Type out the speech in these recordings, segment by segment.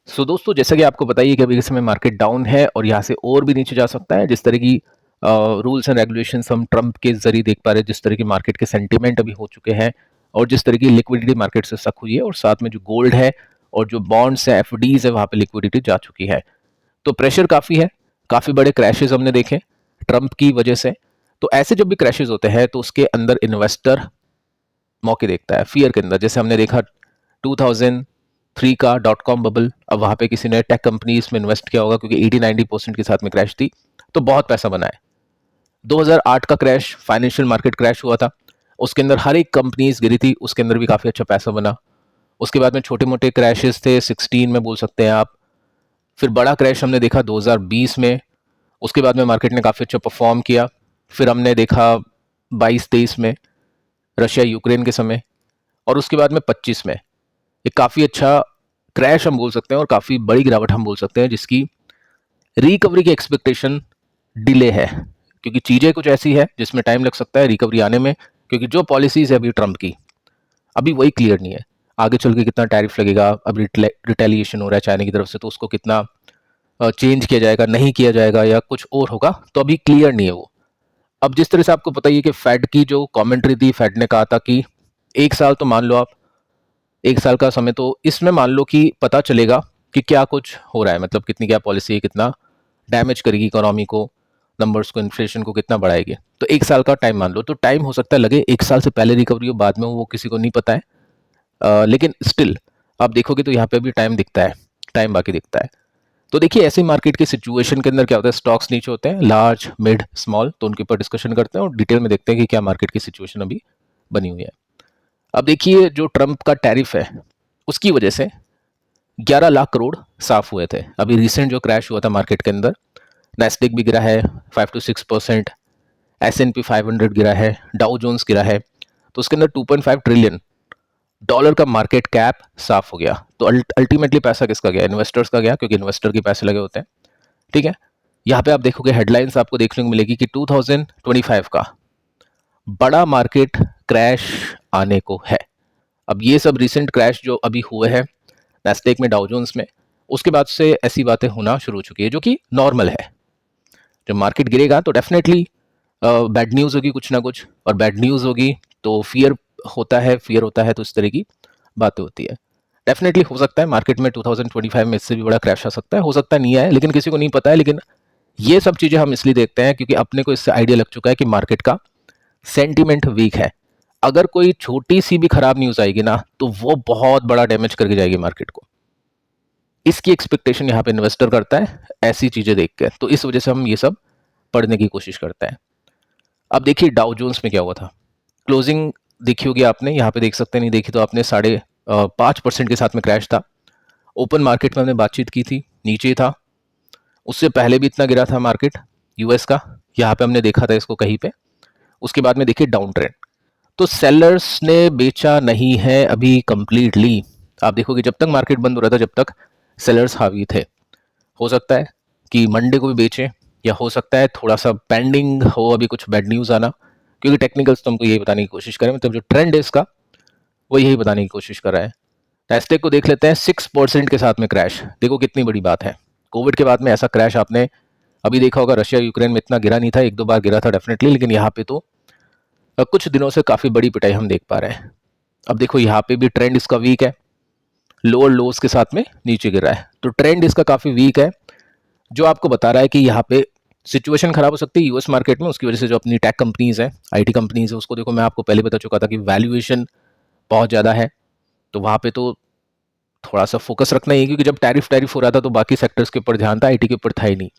दोस्तों, जैसा कि आपको पता ही है कि अभी इस समय मार्केट डाउन है और यहाँ से और भी नीचे जा सकता है। जिस तरह की रूल्स एंड रेगुलेशंस हम ट्रंप के जरिए देख पा रहे हैं, जिस तरह की मार्केट के सेंटीमेंट अभी हो चुके हैं और जिस तरह की लिक्विडिटी मार्केट से सक हुई है, और साथ में जो गोल्ड है और जो बॉन्ड्स है, एफडीज है, वहाँ पे लिक्विडिटी जा चुकी है। तो प्रेशर काफ़ी है, काफ़ी बड़े क्रैशेज हमने देखे ट्रंप की वजह से। तो ऐसे जब भी क्रैशेज होते हैं तो उसके अंदर इन्वेस्टर मौके देखता है फियर के अंदर। जैसे हमने देखा 2003 का डॉट कॉम बबल, अब वहाँ पे किसी ने टेक कंपनीज में इन्वेस्ट किया होगा क्योंकि 80-90% के साथ में क्रैश थी, तो बहुत पैसा बना है। 2008 का क्रैश, फाइनेंशियल मार्केट क्रैश हुआ था, उसके अंदर हर एक कंपनीज गिरी थी, उसके अंदर भी काफ़ी अच्छा पैसा बना। उसके बाद में छोटे मोटे क्रैशेस थे 16 में बोल सकते हैं आप। फिर बड़ा क्रैश हमने देखा 2020 में, उसके बाद में मार्केट ने काफ़ी अच्छा परफॉर्म किया। फिर हमने देखा 22-23 में रशिया यूक्रेन के समय, और उसके बाद में 25 में एक काफ़ी अच्छा क्रैश हम बोल सकते हैं और काफ़ी बड़ी गिरावट हम बोल सकते हैं, जिसकी रिकवरी की एक्सपेक्टेशन डिले है, क्योंकि चीज़ें कुछ ऐसी है जिसमें टाइम लग सकता है रिकवरी आने में, क्योंकि जो पॉलिसीज है अभी ट्रंप की, अभी वही क्लियर नहीं है। आगे चल के कितना टैरिफ लगेगा, अभी रिटेलिएशन हो रहा है चाइना की तरफ से, तो उसको कितना चेंज किया जाएगा, नहीं किया जाएगा, या कुछ और होगा, तो अभी क्लियर नहीं है वो। अब जिस तरह से आपको पता ही है कि फेड की जो कमेंट्री थी, फेड ने कहा था कि 1 साल तो मान लो आप, 1 साल का समय, तो इसमें मान लो कि पता चलेगा कि क्या कुछ हो रहा है, मतलब कितनी क्या पॉलिसी है, कितना डैमेज करेगी इकोनॉमी को, नंबर्स को, इन्फ्लेशन को कितना बढ़ाएगी। तो 1 साल का टाइम मान लो, तो टाइम हो सकता है लगे 1 साल से पहले रिकवरी हो, बाद में वो किसी को नहीं पता है। लेकिन स्टिल आप देखोगे तो यहाँ पे भी टाइम दिखता है, टाइम बाकी दिखता है। तो देखिए, ऐसी मार्केट की सिचुएशन के अंदर क्या होता है, स्टॉक्स नीचे होते हैं, लार्ज मिड स्मॉल, तो उनके ऊपर डिस्कशन करते हैं और डिटेल में देखते हैं कि क्या मार्केट की सिचुएशन अभी बनी हुई है। अब देखिए, जो ट्रंप का टैरिफ है उसकी वजह से 11 लाख करोड़ साफ हुए थे। अभी रिसेंट जो क्रैश हुआ था मार्केट के अंदर, नेस्डेक भी गिरा है 5 to 6%, S&P 500 गिरा है, डाउ जोन्स गिरा है, तो उसके अंदर $2.5 ट्रिलियन का मार्केट कैप साफ हो गया। तो अल्टीमेटली पैसा किसका गया? इन्वेस्टर्स का गया, क्योंकि इन्वेस्टर के पैसे लगे होते हैं। ठीक है, यहाँ पे आप देखोगे हेडलाइंस आपको देखने को मिलेगी कि 2025 का बड़ा मार्केट क्रैश आने को है। अब ये सब रिसेंट क्रैश जो अभी हुए हैं नैस्डैक में, डाउ जोन्स में, उसके बाद से ऐसी बातें होना शुरू हो चुकी है, जो कि नॉर्मल है। जब मार्केट गिरेगा तो डेफिनेटली बैड न्यूज़ होगी कुछ ना कुछ, और बैड न्यूज़ होगी तो फियर होता है, फियर होता है तो इस तरह की बातें होती है। डेफिनेटली हो सकता है मार्केट में 2025 में इससे भी बड़ा क्रैश आ सकता है, हो सकता है नहीं आए, लेकिन किसी को नहीं पता है। लेकिन ये सब चीज़ें हम इसलिए देखते हैं क्योंकि अपने को इससे आइडिया लग चुका है कि मार्केट का सेंटीमेंट वीक है। अगर कोई छोटी सी भी खराब न्यूज़ आएगी ना, तो वो बहुत बड़ा डैमेज करके जाएगी मार्केट को। इसकी एक्सपेक्टेशन यहाँ पे इन्वेस्टर करता है ऐसी चीज़ें देख के, तो इस वजह से हम ये सब पढ़ने की कोशिश करते हैं। अब देखिए डाउ जोन्स में क्या हुआ था, क्लोजिंग देखी होगी आपने, यहाँ पे देख सकते हैं, नहीं देखी तो आपने, 5.5% के साथ में क्रैश था। ओपन मार्केट में हमने बातचीत की थी, नीचे था, उससे पहले भी इतना गिरा था मार्केट यूएस का, यहाँ पे हमने देखा था इसको कहीं पे। उसके बाद में देखिए डाउन ट्रेंड, तो सेलर्स ने बेचा नहीं है अभी कंप्लीटली। आप देखोगे जब तक मार्केट बंद हो रहा था, जब तक सेलर्स हावी थे। हो सकता है कि मंडे को भी बेचें, या हो सकता है थोड़ा सा पेंडिंग हो अभी कुछ बैड न्यूज़ आना, क्योंकि टेक्निकल्स तो हमको यही बताने की कोशिश करें, मतलब जो ट्रेंड है इसका वो यही बताने की कोशिश कर रहा है। नैस्डैक को देख लेते हैं, 6% के साथ में क्रैश, देखो कितनी बड़ी बात है। कोविड के बाद में ऐसा क्रैश आपने अभी देखा होगा, रशिया यूक्रेन में इतना गिरा नहीं था, एक दो बार गिरा था डेफिनेटली, लेकिन यहाँ पे तो कुछ दिनों से काफ़ी बड़ी पिटाई हम देख पा रहे हैं। अब देखो यहाँ पे भी ट्रेंड इसका वीक है, लोअर लोज के साथ में नीचे गिर रहा है, तो ट्रेंड इसका काफ़ी वीक है, जो आपको बता रहा है कि यहाँ पे सिचुएशन खराब हो सकती है यूएस मार्केट में। उसकी वजह से जो अपनी टेक कंपनीज हैं, आईटी कंपनीज है, उसको देखो, मैं आपको पहले बता चुका था कि वैल्यूएशन बहुत ज़्यादा है, तो वहाँ पे तो थोड़ा सा फोकस रखना ही है, क्योंकि जब टैरिफ हो रहा था तो बाकी सेक्टर्स के ऊपर ध्यान था, आईटी के ऊपर था ही नहीं।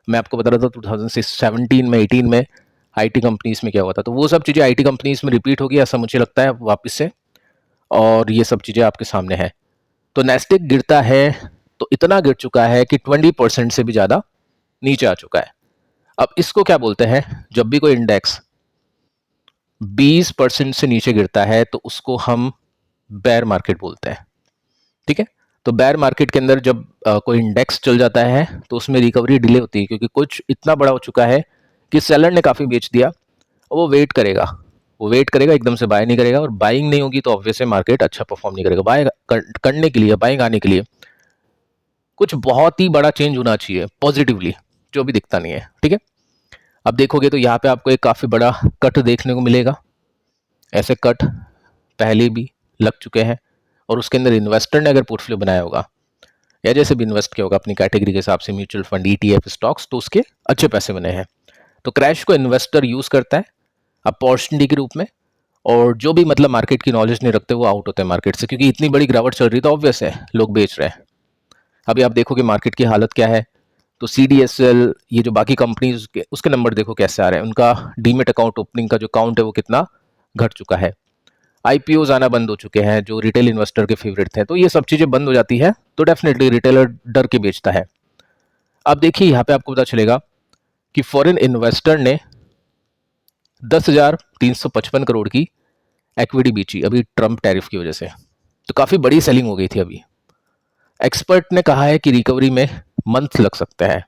मैं आपको बता रहा था 2017 में, 18 में आईटी कंपनीज में क्या हुआ था, तो वो सब चीज़ें आईटी कंपनीज में रिपीट होगी ऐसा मुझे लगता है वापस से, और ये सब चीज़ें आपके सामने है। तो नेस्टेक गिरता है तो इतना गिर चुका है कि 20% से भी ज़्यादा नीचे आ चुका है। अब इसको क्या बोलते हैं, जब भी कोई इंडेक्स 20% से नीचे गिरता है तो उसको हम बेयर मार्केट बोलते हैं। ठीक है, तो बेयर मार्केट के अंदर जब कोई इंडेक्स चल जाता है तो उसमें रिकवरी डिले होती है, क्योंकि कुछ इतना बड़ा हो चुका है कि सेलर ने काफ़ी बेच दिया, और वो वेट करेगा, वो वेट करेगा, एकदम से बाय नहीं करेगा, और बाइंग नहीं होगी तो ऑब्वियसली मार्केट अच्छा परफॉर्म नहीं करेगा। बाय करने के लिए, बाइंग आने के लिए कुछ बहुत ही बड़ा चेंज होना चाहिए पॉजिटिवली, जो भी दिखता नहीं है। ठीक है, अब देखोगे तो यहाँ पे आपको एक काफ़ी बड़ा कट देखने को मिलेगा। ऐसे कट पहले भी लग चुके हैं, और उसके अंदर इन्वेस्टर ने अगर पोर्टफोलियो बनाया होगा या जैसे भी इन्वेस्ट किया होगा अपनी कैटेगरी के हिसाब से, म्यूचुअल फंड, ईटीएफ, स्टॉक्स, तो उसके अच्छे पैसे बने हैं। तो क्रैश को इन्वेस्टर यूज करता है अपॉर्चुनिटी के रूप में, और जो भी मतलब मार्केट की नॉलेज नहीं रखते वो आउट होते हैं मार्केट से, क्योंकि इतनी बड़ी गिरावट चल रही तो ऑब्वियस है लोग बेच रहे हैं। अभी आप देखोगे मार्केट की हालत क्या है, तो CDSL, ये जो बाकी कंपनीज के उसके नंबर देखो कैसे आ रहे हैं, उनका डीमेट अकाउंट ओपनिंग का जो काउंट है वो कितना घट चुका है। IPOs आना बंद हो चुके हैं जो रिटेल इन्वेस्टर के फेवरेट थे। तो ये सब चीजें बंद हो जाती है तो डेफिनेटली रिटेलर डर के बेचता है। अब देखिए यहाँ पे आपको पता चलेगा कि फॉरेन इन्वेस्टर ने 10,355 करोड़ की इक्विटी बेची अभी ट्रम्प टैरिफ की वजह से, तो काफी बड़ी सेलिंग हो गई थी अभी। एक्सपर्ट ने कहा है कि रिकवरी में मंथ लग सकता है।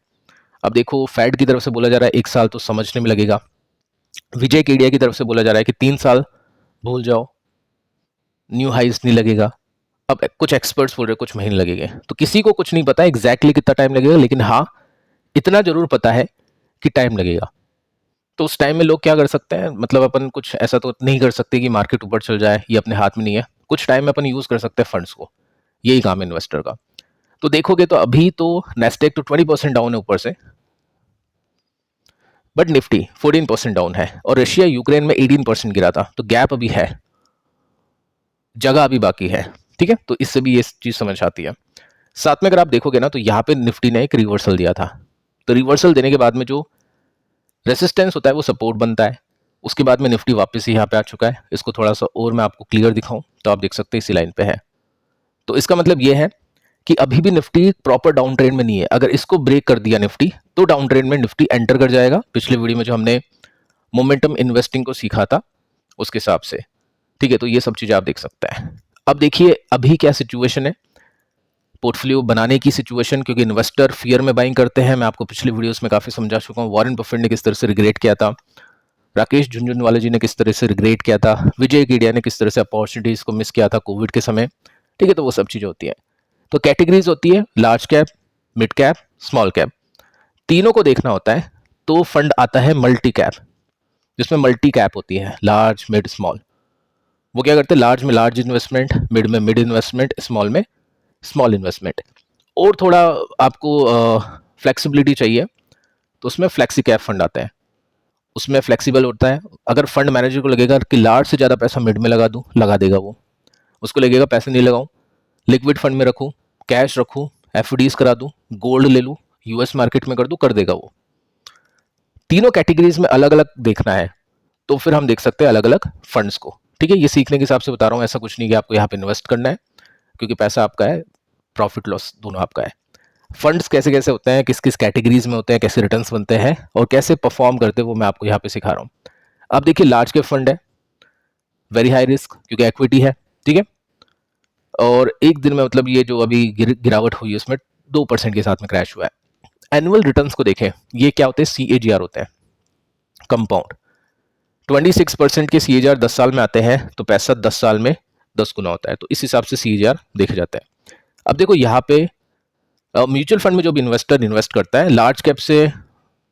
अब देखो फेड की तरफ से बोला जा रहा है 1 साल तो समझने में लगेगा, विजय केडिया की तरफ से बोला जा रहा है कि 3 साल भूल जाओ, न्यू हाइज नहीं लगेगा। अब कुछ एक्सपर्ट्स बोल रहे हैं कुछ महीने लगेंगे, तो किसी को कुछ नहीं पता एग्जैक्टली कितना टाइम लगेगा, लेकिन हाँ इतना जरूर पता है कि टाइम लगेगा। तो उस टाइम में लोग क्या कर सकते हैं, मतलब अपन कुछ ऐसा तो नहीं कर सकते कि मार्केट ऊपर चल जाए, ये अपने हाथ में नहीं है। कुछ टाइम में अपन यूज कर सकते हैं फंड्स को, यही काम है इन्वेस्टर का। तो देखोगे तो अभी तो नेस्टेक तो 20% डाउन है ऊपर से, बट निफ्टी 14% डाउन है, और रशिया यूक्रेन में 18% गिरा था, तो गैप अभी है, जगह अभी बाकी है। ठीक है, तो इससे भी ये चीज समझ आती है। साथ में अगर आप देखोगे ना तो यहाँ पे निफ्टी ने एक रिवर्सल दिया था, तो रिवर्सल देने के बाद में जो रेसिस्टेंस होता है वो सपोर्ट बनता है। उसके बाद में निफ्टी वापस यहाँ पे आ चुका है। इसको थोड़ा सा और मैं आपको क्लियर दिखाऊं तो आप देख सकते हैं इसी लाइन पे है। तो इसका मतलब ये है कि अभी भी निफ्टी प्रॉपर डाउन ट्रेंड में नहीं है। अगर इसको ब्रेक कर दिया निफ्टी तो डाउन ट्रेंड में निफ्टी एंटर कर जाएगा, पिछले वीडियो में जो हमने मोमेंटम इन्वेस्टिंग को सीखा था उसके हिसाब से। ठीक है, तो ये सब चीजें आप देख सकते हैं। अब देखिए अभी क्या सिचुएशन है पोर्टफोलियो बनाने की सिचुएशन, क्योंकि इन्वेस्टर फियर में बाइंग करते हैं। मैं आपको पिछले वीडियोस में काफी समझा चुका हूँ, वॉरेन बफेट ने किस तरह से रिग्रेट किया था, राकेश झुनझुनवाला जी ने किस तरह से रिग्रेट किया था, विजय केडिया ने किस तरह से अपॉर्चुनिटीज को मिस किया था कोविड के समय। ठीक है, तो वो सब चीजें होती है। तो कैटेगरीज होती है large cap, mid cap, small cap, तीनों को देखना होता है। तो फंड आता है मल्टी कैप, जिसमें मल्टी कैप होती है, लार्ज, मिड, स्मॉल। वो क्या करते हैं, लार्ज में लार्ज इन्वेस्टमेंट, मिड में मिड इन्वेस्टमेंट, स्मॉल में स्मॉल इन्वेस्टमेंट। और थोड़ा आपको फ्लेक्सिबिलिटी चाहिए तो उसमें फ्लेक्सी कैप फंड आता है, उसमें फ्लेक्सिबल होता है। अगर फंड मैनेजर को लगेगा कि लार्ज से ज़्यादा पैसा मिड में लगा दूं, लगा देगा वो। उसको लगेगा पैसे नहीं लगाऊं, लिक्विड फंड में रखूं, कैश रखूं, एफडीज करा दूं, गोल्ड ले लूं, यूएस मार्केट में कर दूं, कर देगा वो। तीनों कैटेगरीज में अलग अलग देखना है तो फिर हम देख सकते हैं अलग अलग फंड्स को। ठीक है, ये सीखने के हिसाब से बता रहा हूँ, ऐसा कुछ नहीं कि आपको यहाँ पे इन्वेस्ट करना है, क्योंकि पैसा आपका है, प्रॉफिट लॉस दोनों आपका है। फंड्स कैसे कैसे होते हैं, किस किस कैटेगरीज में होते हैं, कैसे रिटर्न्स बनते हैं और कैसे परफॉर्म करते हैं, वो मैं आपको यहाँ पे सिखा रहा हूँ। अब देखिए लार्ज कैप फंड है, वेरी हाई रिस्क क्योंकि इक्विटी है। ठीक है, और एक दिन में मतलब ये जो अभी गिरावट हुई है उसमें 2% के साथ में क्रैश हुआ है। एनुअल रिटर्न्स को देखें, ये क्या होते हैं, CAGR होते हैं, कंपाउंड। 26% के CAGR 10 साल में आते हैं, तो पैसा 10 साल में 10 गुना होता है, तो इस हिसाब से CAGR देखा जाता है। अब देखो यहाँ पे म्यूचुअल फंड में जो भी इन्वेस्टर इन्वेस्ट करता है लार्ज कैप से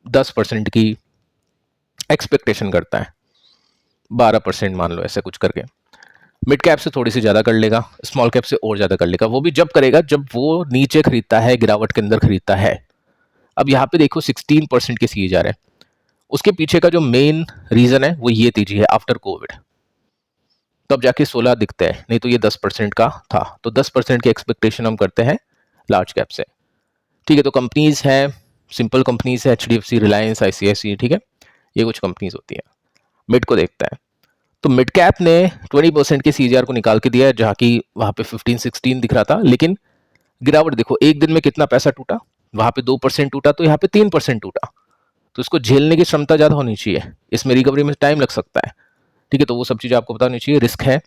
10% की एक्सपेक्टेशन करता है, 12% मान लो ऐसे कुछ करके। मिड कैप से थोड़ी सी ज़्यादा कर लेगा, स्मॉल कैप से और ज़्यादा कर लेगा। वो भी जब करेगा जब वो नीचे खरीदता है, गिरावट के अंदर खरीदता है। अब यहाँ पे देखो 16% की CAGR है। उसके पीछे का जो मेन रीज़न है वो ये तेजी है आफ्टर कोविड, तब जाके 16 दिखता है, नहीं तो ये 10% का था। तो 10% की एक्सपेक्टेशन हम करते हैं लार्ज कैप से। ठीक है, तो कंपनीज है, सिंपल कंपनीज है, HDFC, रिलायंस, ICICI। ठीक है, ये कुछ कंपनीज होती है। मिड को देखता है तो मिड कैप ने 20% के CAGR को निकाल के दिया है, जहाँ की वहाँ पे 15-16 दिख रहा था, लेकिन गिरावट देखो एक दिन में कितना पैसा टूटा, वहाँ पे 2% टूटा तो यहाँ पे 3% टूटा। तो इसको झेलने की क्षमता ज़्यादा होनी चाहिए, इसमें रिकवरी में टाइम लग सकता है। ठीक है, तो वो सब चीज़ें आपको पता होनी चाहिए। रिस्क है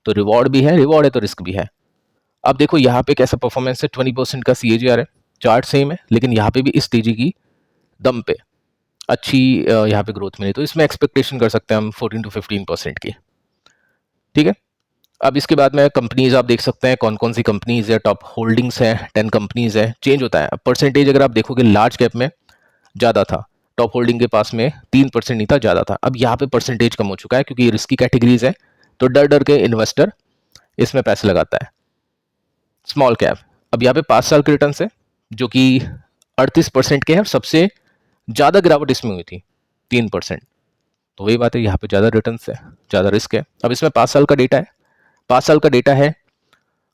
तो रिवॉर्ड भी है, रिवॉर्ड है तो रिस्क भी है। अब देखो यहाँ पे कैसा परफॉर्मेंस है, 20% का CAGR है, चार्ट सेम है, लेकिन यहाँ पे भी इस तेजी की दम पे अच्छी यहाँ पे ग्रोथ मिली, तो इसमें एक्सपेक्टेशन कर सकते हैं हम 14 to 15% की। ठीक है, अब इसके बाद में कंपनीज आप देख सकते हैं कौन कौन सी कंपनीज है, टॉप होल्डिंग्स है, 10 कंपनीज है, चेंज होता है। अब परसेंटेज अगर आप देखोगे लार्ज कैप में ज़्यादा था, टॉप होल्डिंग के पास में 3% नहीं था, ज़्यादा था। अब यहाँ पे परसेंटेज कम हो चुका है क्योंकि ये रिस्की कैटेगरीज है, तो डर डर के इन्वेस्टर इसमें पैसे लगाता है। स्मॉल कैप, अब यहाँ पे 5 साल के रिटर्न है जो कि 38% के हैं, सबसे ज़्यादा गिरावट इसमें हुई थी 3%। तो वही बात है, यहाँ पे ज़्यादा रिटर्न है, ज़्यादा रिस्क है। अब इसमें 5 साल का डेटा है, 5 साल का डेटा है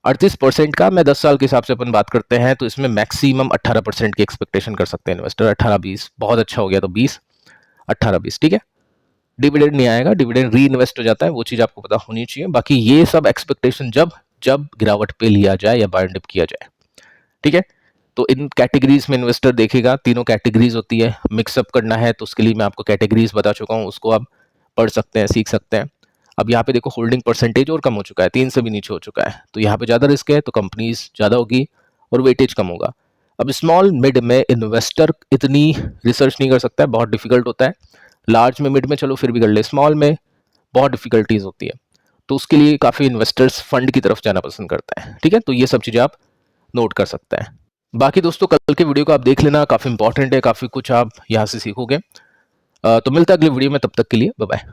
38% का। मैं 10 साल के हिसाब से अपन बात करते हैं तो इसमें मैक्सिमम 18% की एक्सपेक्टेशन कर सकते हैं इन्वेस्टर। 18-20 बहुत अच्छा हो गया तो 20, 18-20 ठीक है। डिविडेंड नहीं आएगा, डिविडेंड री इन्वेस्ट हो जाता है, वो चीज़ आपको पता होनी चाहिए। बाकी ये सब एक्सपेक्टेशन जब जब गिरावट पे लिया जाए या बाय डिप किया जाए, ठीक है। तो इन कैटेगरीज में इन्वेस्टर देखेगा, तीनों कैटेगरीज होती है। मिक्सअप करना है तो उसके लिए मैं आपको कैटेगरीज बता चुका हूँ, उसको आप पढ़ सकते हैं, सीख सकते हैं। अब यहाँ पे देखो होल्डिंग परसेंटेज और कम हो चुका है, 3 से भी नीचे हो चुका है, तो यहाँ पे ज़्यादा रिस्क है, तो कंपनीज ज़्यादा होगी और वेटेज कम होगा। अब स्मॉल मिड में इन्वेस्टर इतनी रिसर्च नहीं कर सकता है, बहुत डिफिकल्ट होता है। लार्ज में, मिड में चलो फिर भी कर ले, स्मॉल में बहुत डिफिकल्टीज होती है, तो उसके लिए काफ़ी इन्वेस्टर्स फंड की तरफ जाना पसंद करता है, ठीक है। तो ये सब चीज़ें आप नोट कर सकते हैं। बाकी दोस्तों कल के वीडियो को आप देख लेना, काफ़ी इंपॉर्टेंट है, काफ़ी कुछ आप यहाँ से सीखोगे। तो मिलता है अगले वीडियो में, तब तक के लिए बाय बाय।